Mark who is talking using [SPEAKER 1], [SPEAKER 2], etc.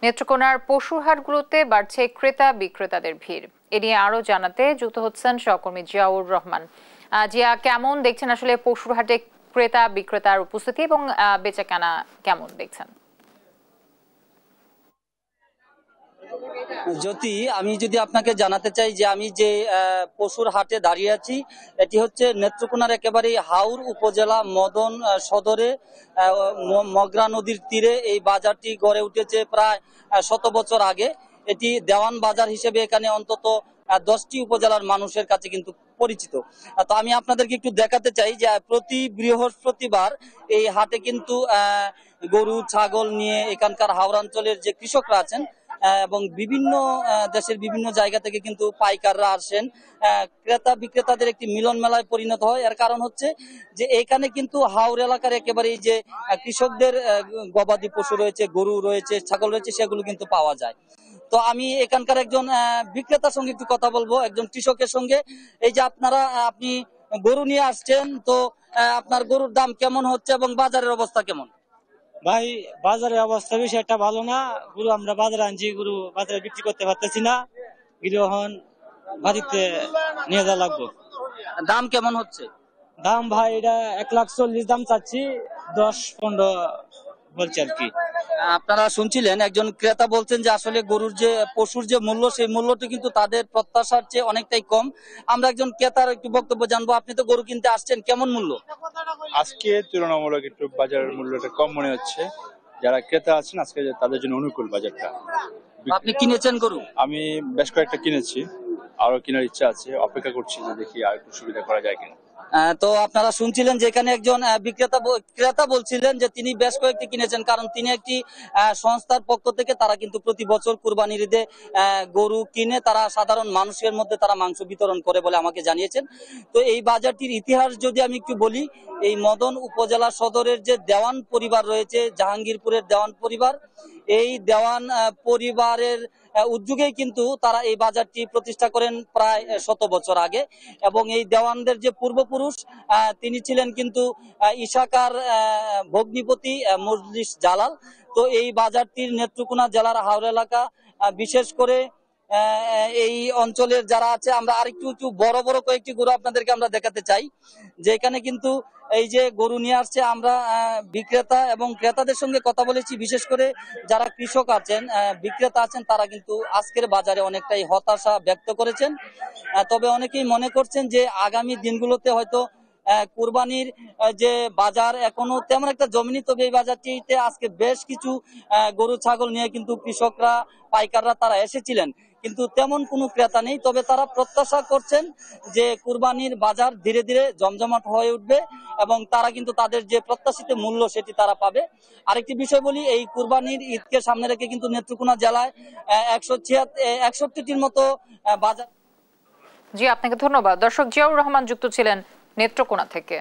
[SPEAKER 1] নেত্রকোনার পশুর হাটগুলোতে বাড়ছে ক্রেতা বিক্রেতাদের ভিড়। এ নিয়ে আরো জানাতে যুক্ত হচ্ছেন সহকর্মী জিয়াউর রহমান। জিয়া, কেমন দেখছেন আসলে পশুর হাটে ক্রেতা বিক্রেতার উপস্থিতি এবং বেচাকেনা কেমন দেখছেন?
[SPEAKER 2] জ্যোতি, আমি যদি আপনাকে জানাতে চাই যে আমি যে পশুর হাটে দাঁড়িয়ে আছি, এটি হচ্ছে নেত্রকোনার একেবারে হাওর উপজেলা মদন সদরে মগরা নদীর তীরে এই বাজারটি গড়ে উঠেছে প্রায় 100 বছর আগে। এটি দেওয়ান বাজার হিসেবে এখানে অন্তত 10টি উপজেলার মানুষের কাছে কিন্তু পরিচিত। তো আমি আপনাদেরকে একটু দেখাতে চাই যে প্রতি বৃহস্পতিবার এই হাটে কিন্তু গরু ছাগল নিয়ে এখানকার হাওড়াঞ্চলের যে কৃষকরা আছেন এবং বিভিন্ন দেশের বিভিন্ন জায়গা থেকে কিন্তু পাইকাররা আসেন, ক্রেতা বিক্রেতাদের একটি মিলন মেলায় পরিণত হয়। এর কারণ হচ্ছে যে এখানে কিন্তু হাওর এলাকার একেবারে যে কৃষকদের গবাদি পশু রয়েছে, গরু রয়েছে, ছাগল রয়েছে, সেগুলো কিন্তু পাওয়া যায়। তো আমি এখানকার একজন বিক্রেতার সঙ্গে একটু কথা বলবো, একজন কৃষকের সঙ্গে। এই যে আপনি গরু নিয়ে আসছেন, তো আপনার গরুর দাম কেমন হচ্ছে এবং বাজারের অবস্থা কেমন?
[SPEAKER 3] ভাই, বাজারের অবস্থা বেশি একটা ভালো না। গরু আমরা বাজারে আনছি, গরু বাজারে বিক্রি করতে পারতেছি না। গরু এখন বাড়িতে নিয়ে যাওয়া লাগবে।
[SPEAKER 2] দাম কেমন হচ্ছে?
[SPEAKER 3] দাম ভাই, এটা 1,40,000 দাম চাচ্ছি, 10-15 বলছে আর কি।
[SPEAKER 2] আপনারা শুনছিলেন, একজন ক্রেতা বলছেন যে আসলে গরুর যে পশুর যে মূল্য, সেই মূল্যটি কিন্তু তাদের প্রত্যাশার চেয়ে অনেকটাই কম। আমরা একজন ক্রেতার একটু বক্তব্য জানবো। আপনি তো গরু কিনতে আসছেন, কেমন মূল্য?
[SPEAKER 4] আজকে তুলনামূলক একটু বাজারের মূল্যটা কম মনে হচ্ছে। যারা ক্রেতা আছেন আজকে তাদের জন্য অনুকূল বাজারটা।
[SPEAKER 2] আপনি কিনেছেন গরু?
[SPEAKER 4] আমি বেশ কয়েকটা কিনেছি, আরো কেনার ইচ্ছা আছে, অপেক্ষা করছি যে দেখি আর একটু সুবিধা করা যায় কিনা।
[SPEAKER 2] তো আপনারা শুনছিলেন যে এখানে একজন ক্রেতা বলছিলেন যে তিনি বেশ কয়েকটি কিনেছেন, কারণ তিনি একটি সংস্থার পক্ষ থেকে তারা কিন্তু প্রতি বছর কুরবানির ঈদে গরু কিনে তারা সাধারণ মানুষের মধ্যে তারা মাংস বিতরণ করে বলে আমাকে জানিয়েছেন। তো এই বাজারটির ইতিহাস যদি আমি একটু বলি, এই মদন উপজেলা সদরের যে দেওয়ান পরিবার রয়েছে, জাহাঙ্গীরপুরের দেওয়ান পরিবার, এই দেওয়ান পরিবারের উদ্যোগেই কিন্তু তারা এই বাজারটি প্রতিষ্ঠা করেন প্রায় 100 বছর আগে। এবং এই দেওয়ানদের যে পূর্বপুরুষ, তিনি ছিলেন কিন্তু ইশাকার ভগ্নিপতি মজলিস জালাল। তো এই বাজারটির নেত্রকোনা জেলার হাওড় এলাকা, বিশেষ করে এই অঞ্চলের যারা আছে, আমরা আরেকটু বড় বড় কয়েকটি গরু আপনাদেরকে আমরা দেখাতে চাই, যে এখানে কিন্তু এই যে গরু নিয়ে আসছে। আমরা বিক্রেতা এবং ক্রেতাদের সঙ্গে কথা বলেছি, বিশেষ করে যারা কৃষক আছেন, বিক্রেতা আছেন, তারা কিন্তু আজকের বাজারে অনেকটাই হতাশা ব্যক্ত করেছেন। তবে অনেকেই মনে করছেন যে আগামী দিনগুলোতে হয়তো কুরবানির যে বাজার এখনো তেমন একটা জমেনি, তবে এই বাজারটিতে আজকে বেশ কিছু গরু ছাগল নিয়ে কিন্তু কৃষকরা, পাইকাররা তারা এসেছিলেন, কিন্তু তেমন কোনো ক্রেতা নেই। তবে তারা প্রত্যাশা করছেন যে কুরবানির বাজার ধীরে ধীরে জমজমাট হয়ে উঠবে এবং তারা কিন্তু তাদের যে প্রত্যাশিত মূল্য সেটি তারা পাবে। আরেকটি বিষয় বলি, এই কুরবানির ঈদকে সামনে রেখে কিন্তু নেত্রকোনা জেলায় 161টির মতো বাজার।
[SPEAKER 1] জি, আপনাকে ধন্যবাদ। দর্শক, জিয়াউর রহমান যুক্ত ছিলেন নেত্রকোনা থেকে।